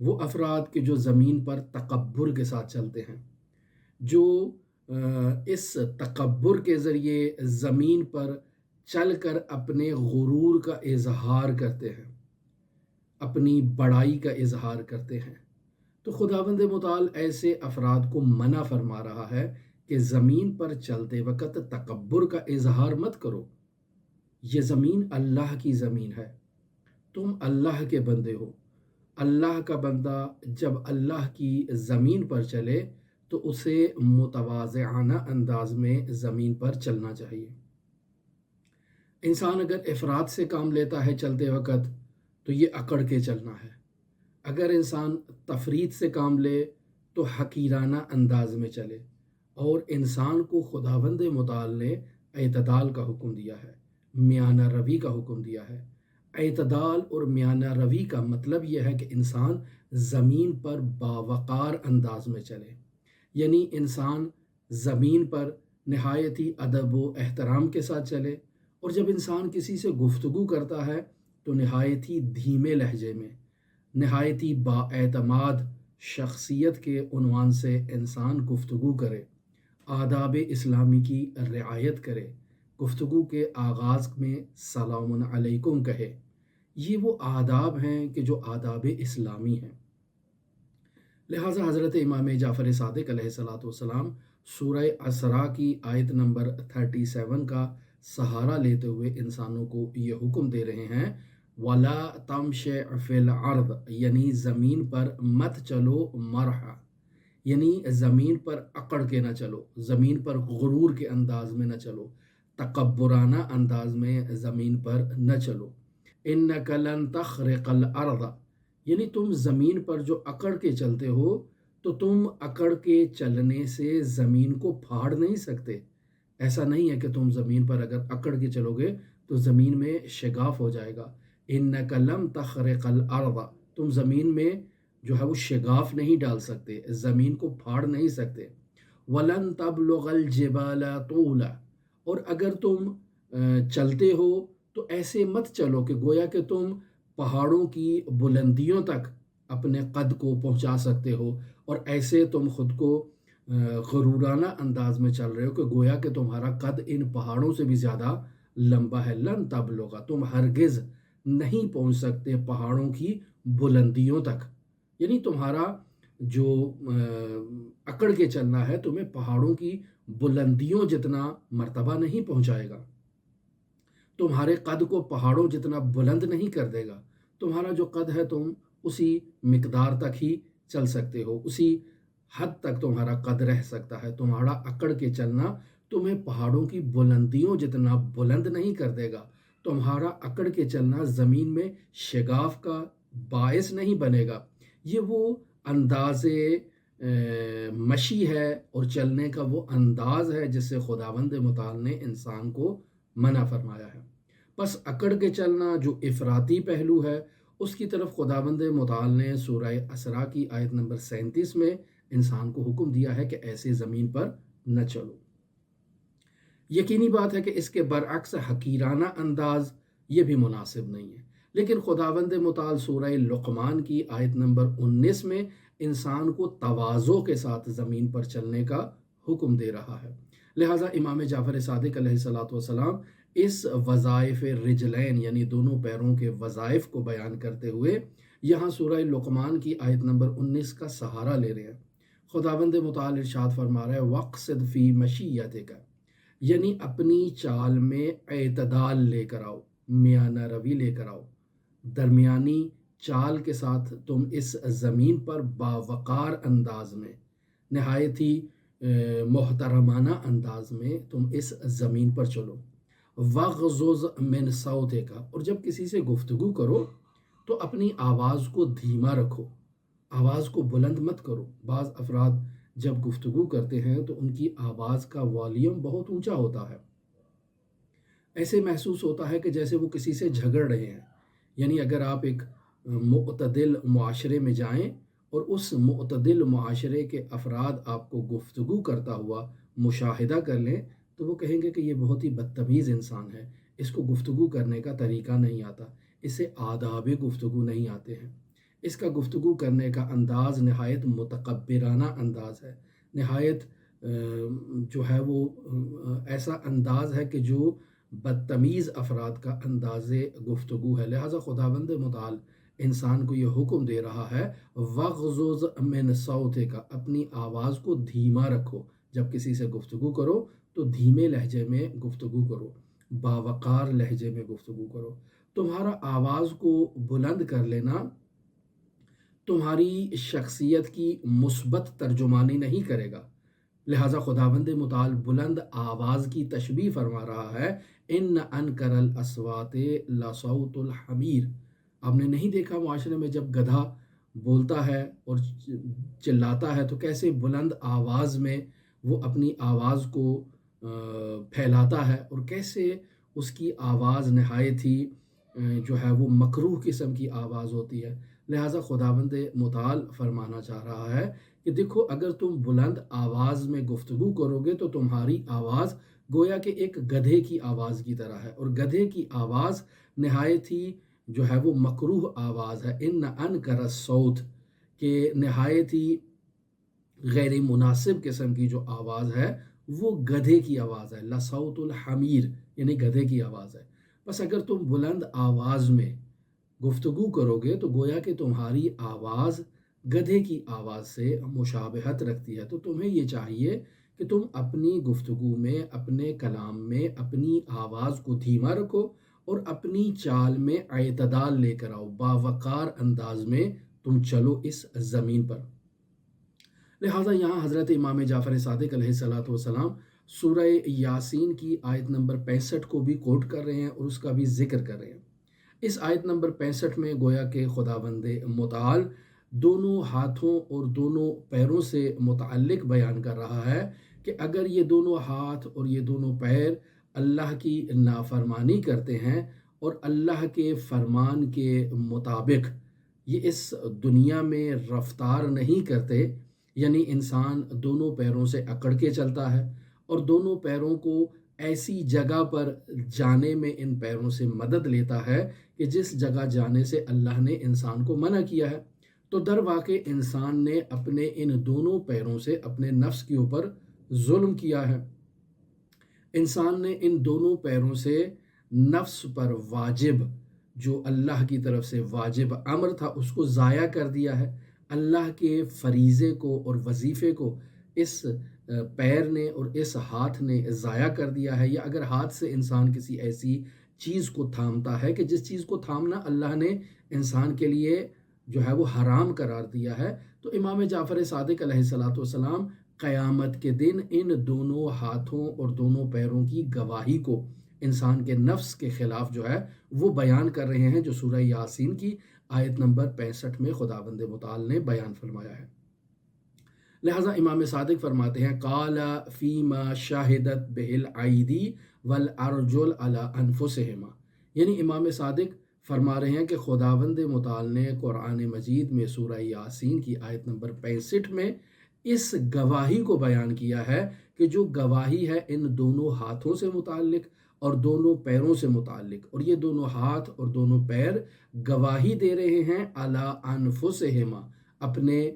وہ افراد کہ جو زمین پر تکبر کے ساتھ چلتے ہیں، جو اس تکبر کے ذریعے زمین پر چل کر اپنے غرور کا اظہار کرتے ہیں، اپنی بڑائی کا اظہار کرتے ہیں، تو خداوند متعال ایسے افراد کو منع فرما رہا ہے کہ زمین پر چلتے وقت تکبر کا اظہار مت کرو۔ یہ زمین اللہ کی زمین ہے، تم اللہ کے بندے ہو۔ اللہ کا بندہ جب اللہ کی زمین پر چلے تو اسے متواضعانہ انداز میں زمین پر چلنا چاہیے۔ انسان اگر افراط سے کام لیتا ہے چلتے وقت تو یہ اکڑ کے چلنا ہے، اگر انسان تفریط سے کام لے تو حقیرانہ انداز میں چلے، اور انسان کو خداوند متعال نے اعتدال کا حکم دیا ہے، میانہ روی کا حکم دیا ہے۔ اعتدال اور میانہ روی کا مطلب یہ ہے کہ انسان زمین پر باوقار انداز میں چلے، یعنی انسان زمین پر نہایت ہی ادب و احترام کے ساتھ چلے، اور جب انسان کسی سے گفتگو کرتا ہے تو نہایت ہی دھیمے لہجے میں، نہایت ہی بااعتماد شخصیت کے عنوان سے انسان گفتگو کرے، آداب اسلامی کی رعایت کرے، گفتگو کے آغاز میں سلام علیکم کہے۔ یہ وہ آداب ہیں کہ جو آداب اسلامی ہیں۔ لہٰذا حضرت امام جعفر صادق علیہ الصلاۃ والسلام سورہ اسراء کی آیت نمبر 37 کا سہارا لیتے ہوئے انسانوں کو یہ حکم دے رہے ہیں، وَلَا تَمْشِ فِي الْأَرْضِ، یعنی زمین پر مت چلو مرحا، یعنی زمین پر اکڑ کے نہ چلو، زمین پر غرور کے انداز میں نہ چلو، تکبرانہ انداز میں زمین پر نہ چلو۔ اِنَّكَ لَن تَخْرِقَ الْأَرْضَ، یعنی تم زمین پر جو اکڑ کے چلتے ہو تو تم اکڑ کے چلنے سے زمین کو پھاڑ نہیں سکتے۔ ایسا نہیں ہے کہ تم زمین پر اگر اکڑ کے چلو گے تو زمین میں شگاف ہو جائے گا۔ اِنَّكَ لَن تَخْرِقَ الْأَرْضَ، تم زمین میں جو ہے وہ شگاف نہیں ڈال سکتے، زمین کو پھاڑ نہیں سکتے۔ وَلَن تَبْلُغَ الْجِبَالَ طُولًا، اور اگر تم چلتے ہو تو ایسے مت چلو کہ گویا کہ تم پہاڑوں کی بلندیوں تک اپنے قد کو پہنچا سکتے ہو، اور ایسے تم خود کو غرورانہ انداز میں چل رہے ہو کہ گویا کہ تمہارا قد ان پہاڑوں سے بھی زیادہ لمبا ہے۔ لن تبلغ، تم ہرگز نہیں پہنچ سکتے پہاڑوں کی بلندیوں تک، یعنی تمہارا جو اکڑ کے چلنا ہے تمہیں پہاڑوں کی بلندیوں جتنا مرتبہ نہیں پہنچائے گا، تمہارے قد کو پہاڑوں جتنا بلند نہیں کر دے گا۔ تمہارا جو قد ہے تم اسی مقدار تک ہی چل سکتے ہو، اسی حد تک تمہارا قد رہ سکتا ہے۔ تمہارا اکڑ کے چلنا تمہیں پہاڑوں کی بلندیوں جتنا بلند نہیں کر دے گا، تمہارا اکڑ کے چلنا زمین میں شگاف کا باعث نہیں بنے گا۔ یہ وہ انداز مشی ہے اور چلنے کا وہ انداز ہے جس سے خداوند متعال نے انسان کو منع فرمایا ہے۔ بس اکڑ کے چلنا جو افراطی پہلو ہے اس کی طرف خداوند متعال نے سورہ اسراء کی آیت نمبر 37 میں انسان کو حکم دیا ہے کہ ایسے زمین پر نہ چلو۔ یقینی بات ہے کہ اس کے برعکس حقیرانہ انداز یہ بھی مناسب نہیں ہے، لیکن خداوند متعال سورہ لقمان کی آیت نمبر 19 میں انسان کو تواضع کے ساتھ زمین پر چلنے کا حکم دے رہا ہے۔ لہٰذا امام جعفر صادق علیہ الصلاۃ والسلام اس وظائف رجلین یعنی دونوں پیروں کے وظائف کو بیان کرتے ہوئے یہاں سورہ لقمان کی آیت نمبر 19 کا سہارا لے رہے ہیں۔ خداوند متعال ارشاد فرما رہا ہے وَاقْصِدْ فِي مَشِيَّتِكَ، یعنی اپنی چال میں اعتدال لے کر آؤ، میانہ روی لے کر آؤ، درمیانی چال کے ساتھ تم اس زمین پر باوقار انداز میں، نہایت ہی محترمانہ انداز میں تم اس زمین پر چلو۔ وَغْضُضْ مِنْ صَوْتِكَ، اور جب کسی سے گفتگو کرو تو اپنی آواز کو دھیما رکھو، آواز کو بلند مت کرو۔ بعض افراد جب گفتگو کرتے ہیں تو ان کی آواز کا والیوم بہت اونچا ہوتا ہے، ایسے محسوس ہوتا ہے کہ جیسے وہ کسی سے جھگڑ رہے ہیں۔ یعنی اگر آپ ایک معتدل معاشرے میں جائیں اور اس معتدل معاشرے کے افراد آپ کو گفتگو کرتا ہوا مشاہدہ کر لیں تو وہ کہیں گے کہ یہ بہت ہی بدتمیز انسان ہے، اس کو گفتگو کرنے کا طریقہ نہیں آتا، اسے آداب گفتگو نہیں آتے ہیں، اس کا گفتگو کرنے کا انداز نہایت متکبرانہ انداز ہے، نہایت جو ہے وہ ایسا انداز ہے کہ جو بدتمیز افراد کا انداز گفتگو ہے۔ لہٰذا خداوند متعال انسان کو یہ حکم دے رہا ہے، وغضض من صوتک، اپنی آواز کو دھیما رکھو، جب کسی سے گفتگو کرو تو دھیمے لہجے میں گفتگو کرو، باوقار لہجے میں گفتگو کرو۔ تمہارا آواز کو بلند کر لینا تمہاری شخصیت کی مثبت ترجمانی نہیں کرے گا، لہٰذا خداوند متعال بلند آواز کی تشبیہ فرما رہا ہے، ان انکر الاصوات لصوت الحمیر۔ آپ نے نہیں دیکھا معاشرے میں جب گدھا بولتا ہے اور چلاتا ہے تو کیسے بلند آواز میں وہ اپنی آواز کو پھیلاتا ہے، اور کیسے اس کی آواز نہایت ہی جو ہے وہ مکروہ قسم کی آواز ہوتی ہے۔ لہٰذا خداوند متعال فرمانا چاہ رہا ہے کہ دیکھو، اگر تم بلند آواز میں گفتگو کرو گے تو تمہاری آواز گویا کہ ایک گدھے کی آواز کی طرح ہے، اور گدھے کی آواز نہایت ہی جو ہے وہ مکروہ آواز ہے، ان انکر الصوت، کہ نہایت ہی غیر مناسب قسم کی جو آواز ہے وہ گدھے کی آواز ہے، لصوت الحمیر، یعنی گدھے کی آواز ہے۔ بس اگر تم بلند آواز میں گفتگو کرو گے تو گویا کہ تمہاری آواز گدھے کی آواز سے مشابہت رکھتی ہے، تو تمہیں یہ چاہیے کہ تم اپنی گفتگو میں، اپنے کلام میں اپنی آواز کو دھیما رکھو اور اپنی چال میں اعتدال لے کر آؤ، باوقار انداز میں تم چلو اس زمین پر۔ لہٰذا یہاں حضرت امام جعفر صادق علیہ الصلوۃ والسلام سورہ یاسین کی آیت نمبر 65 کو بھی کوٹ کر رہے ہیں اور اس کا بھی ذکر کر رہے ہیں۔ اس آیت نمبر 65 میں گویا کہ خداوند متعال دونوں ہاتھوں اور دونوں پیروں سے متعلق بیان کر رہا ہے کہ اگر یہ دونوں ہاتھ اور یہ دونوں پیر اللہ کی نافرمانی کرتے ہیں اور اللہ کے فرمان کے مطابق یہ اس دنیا میں رفتار نہیں کرتے، یعنی انسان دونوں پیروں سے اکڑ کے چلتا ہے اور دونوں پیروں کو ایسی جگہ پر جانے میں ان پیروں سے مدد لیتا ہے کہ جس جگہ جانے سے اللہ نے انسان کو منع کیا ہے، تو در واقع انسان نے اپنے ان دونوں پیروں سے اپنے نفس کے اوپر ظلم کیا ہے۔ انسان نے ان دونوں پیروں سے نفس پر واجب، جو اللہ کی طرف سے واجب امر تھا، اس کو ضائع کر دیا ہے۔ اللہ کے فریضے کو اور وظیفے کو اس پیر نے اور اس ہاتھ نے ضائع کر دیا ہے۔ یا اگر ہاتھ سے انسان کسی ایسی چیز کو تھامتا ہے کہ جس چیز کو تھامنا اللہ نے انسان کے لیے جو ہے وہ حرام قرار دیا ہے، تو امام جعفر صادق علیہ الصلوۃ والسلام قیامت کے دن ان دونوں ہاتھوں اور دونوں پیروں کی گواہی کو انسان کے نفس کے خلاف جو ہے وہ بیان کر رہے ہیں، جو سورہ یاسین کی آیت نمبر 65 میں خداوند متعال نے بیان فرمایا ہے۔ لہٰذا امام صادق فرماتے ہیں، قال فیما شاہدت بہ الایدی والارجل علی انفسہما، یعنی امام صادق فرما رہے ہیں کہ خداوند متعال نے قرآن مجید میں سورہ یاسین کی آیت نمبر 65 میں اس گواہی کو بیان کیا ہے کہ جو گواہی ہے ان دونوں ہاتھوں سے متعلق اور دونوں پیروں سے متعلق، اور یہ دونوں ہاتھ اور دونوں پیر گواہی دے رہے ہیں علی انفسہما، اپنے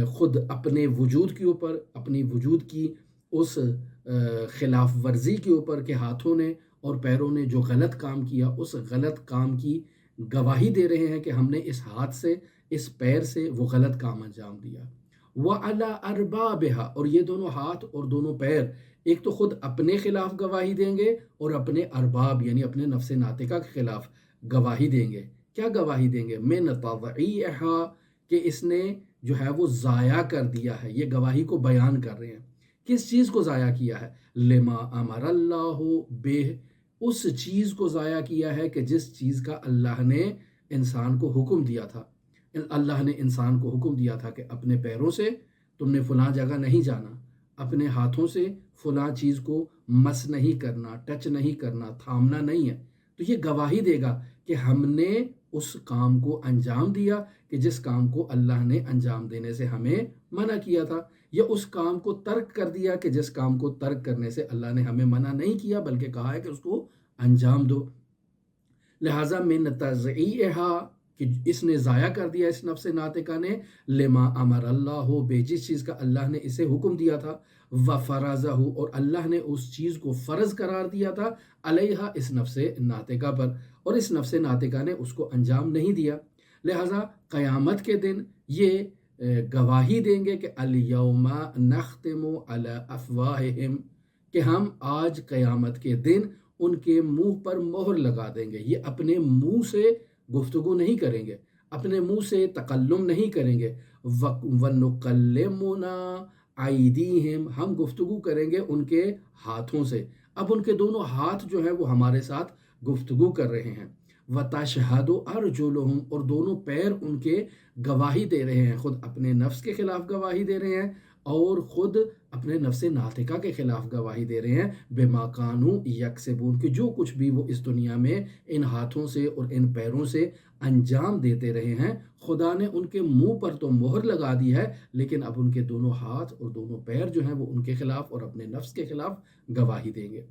خود اپنے وجود کے اوپر، اپنی وجود کی اس خلاف ورزی کے اوپر کہ ہاتھوں نے اور پیروں نے جو غلط کام کیا، اس غلط کام کی گواہی دے رہے ہیں کہ ہم نے اس ہاتھ سے، اس پیر سے وہ غلط کام انجام دیا۔ وَعَلَىٰ أَرْبَابِهَا، اور یہ دونوں ہاتھ اور دونوں پیر ایک تو خود اپنے خلاف گواہی دیں گے اور اپنے ارباب یعنی اپنے نفس ناطقہ کے خلاف گواہی دیں گے۔ کیا گواہی دیں گے؟ مِنْ تَضْعِیعِهَا، کہ اس نے جو ہے وہ ضائع کر دیا ہے۔ یہ گواہی کو بیان کر رہے ہیں، کس چیز کو ضائع کیا ہے؟ لما امر اللہ بہ، اس چیز کو ضائع کیا ہے کہ جس چیز کا اللہ نے انسان کو حکم دیا تھا۔ اللہ نے انسان کو حکم دیا تھا کہ اپنے پیروں سے تم نے فلاں جگہ نہیں جانا، اپنے ہاتھوں سے فلاں چیز کو مس نہیں کرنا، ٹچ نہیں کرنا، تھامنا نہیں ہے۔ تو یہ گواہی دے گا کہ ہم نے اس کام کو انجام دیا کہ جس کام کو اللہ نے انجام دینے سے ہمیں منع کیا تھا، یا اس کام کو ترک کر دیا کہ جس کام کو ترک کرنے سے اللہ نے ہمیں منع نہیں کیا بلکہ کہا ہے کہ اس کو انجام دو۔ لہٰذا من تضعیعہا، کہ اس نے ضائع کر دیا اس نفس ناطقہ نے، لما امر اللہ ہو، بے جس چیز کا اللہ نے اسے حکم دیا تھا، و فرضہ، اور اللہ نے اس چیز کو فرض قرار دیا تھا، علیہ، اس نفس ناطقہ پر، اور اس نفس ناطقہ نے اس کو انجام نہیں دیا۔ لہٰذا قیامت کے دن یہ گواہی دیں گے کہ الیوم نختم علی افواہہم، کہ ہم آج قیامت کے دن ان کے منہ پر مہر لگا دیں گے۔ یہ اپنے منہ سے گفتگو نہیں کریں گے، اپنے منہ سے تکلم نہیں کریں گے۔ وَنُكَلِّمُنَا أَيْدِيهِمْ، ہم گفتگو کریں گے ان کے ہاتھوں سے۔ اب ان کے دونوں ہاتھ جو ہیں وہ ہمارے ساتھ گفتگو کر رہے ہیں۔ وَتَشْهَدُ أَرْجُلُهُمْ، اور دونوں پیر ان کے گواہی دے رہے ہیں، خود اپنے نفس کے خلاف گواہی دے رہے ہیں اور خود اپنے نفس ناطقہ کے خلاف گواہی دے رہے ہیں، بما کانوا یکسبون، کہ جو کچھ بھی وہ اس دنیا میں ان ہاتھوں سے اور ان پیروں سے انجام دیتے رہے ہیں، خدا نے ان کے منہ پر تو مہر لگا دی ہے، لیکن اب ان کے دونوں ہاتھ اور دونوں پیر جو ہیں وہ ان کے خلاف اور اپنے نفس کے خلاف گواہی دیں گے۔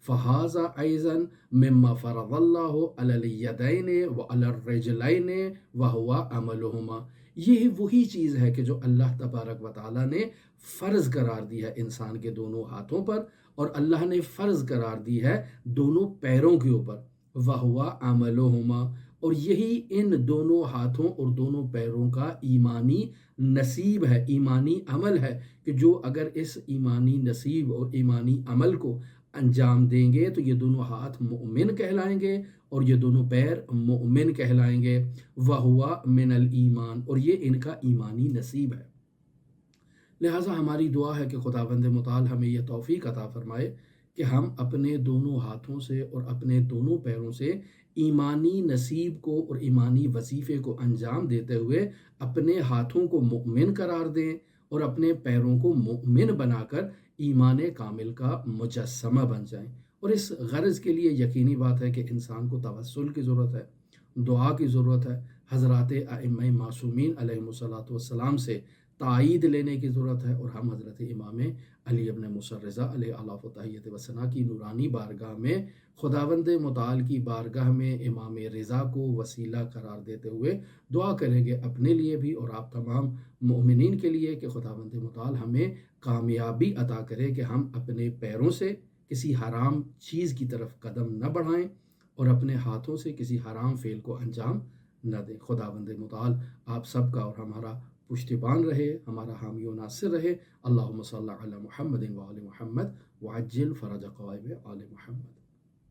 فہذا ایضا مما فرض اللہ علی الیدین وعلی الرجلین وہو عملہما، یہ وہی چیز ہے کہ جو اللہ تبارک و تعالیٰ نے فرض قرار دی ہے انسان کے دونوں ہاتھوں پر، اور اللہ نے فرض قرار دی ہے دونوں پیروں کے اوپر، وہو عملہما، اور یہی ان دونوں ہاتھوں اور دونوں پیروں کا ایمانی نصیب ہے، ایمانی عمل ہے، کہ جو اگر اس ایمانی نصیب اور ایمانی عمل کو انجام دیں گے تو یہ دونوں ہاتھ مؤمن کہلائیں گے اور یہ دونوں پیر مؤمن کہلائیں گے، وَهُوَ مِنَ الْإِيمَان، اور یہ ان کا ایمانی نصیب ہے۔ لہٰذا ہماری دعا ہے کہ خداوند متعال ہمیں یہ توفیق عطا فرمائے کہ ہم اپنے دونوں ہاتھوں سے اور اپنے دونوں پیروں سے ایمانی نصیب کو اور ایمانی وظیفے کو انجام دیتے ہوئے اپنے ہاتھوں کو مؤمن قرار دیں اور اپنے پیروں کو مؤمن بنا کر ایمان کامل کا مجسمہ بن جائیں۔ اور اس غرض کے لیے یقینی بات ہے کہ انسان کو توسل کی ضرورت ہے، دعا کی ضرورت ہے، حضرات ائمہ معصومین علیہم الصلوۃ والسلام سے تائید لینے کی ضرورت ہے، اور ہم حضرت امام علی ابن موسیٰ رضا علیہ الاف و تحیت و ثنا کی نورانی بارگاہ میں، خداوند متعال کی بارگاہ میں امام رضا کو وسیلہ قرار دیتے ہوئے دعا کریں گے اپنے لیے بھی اور آپ تمام مؤمنین کے لیے، کہ خداوند متعال ہمیں کامیابی عطا کرے کہ ہم اپنے پیروں سے کسی حرام چیز کی طرف قدم نہ بڑھائیں اور اپنے ہاتھوں سے کسی حرام فعل کو انجام نہ دیں۔ خداوند متعال آپ سب کا اور ہمارا پشتیبان رہے، ہمارا حامی و ناصر رہے۔ اللہم صلی علی محمد و آل محمد وعجل فرج قوائم آل محمد۔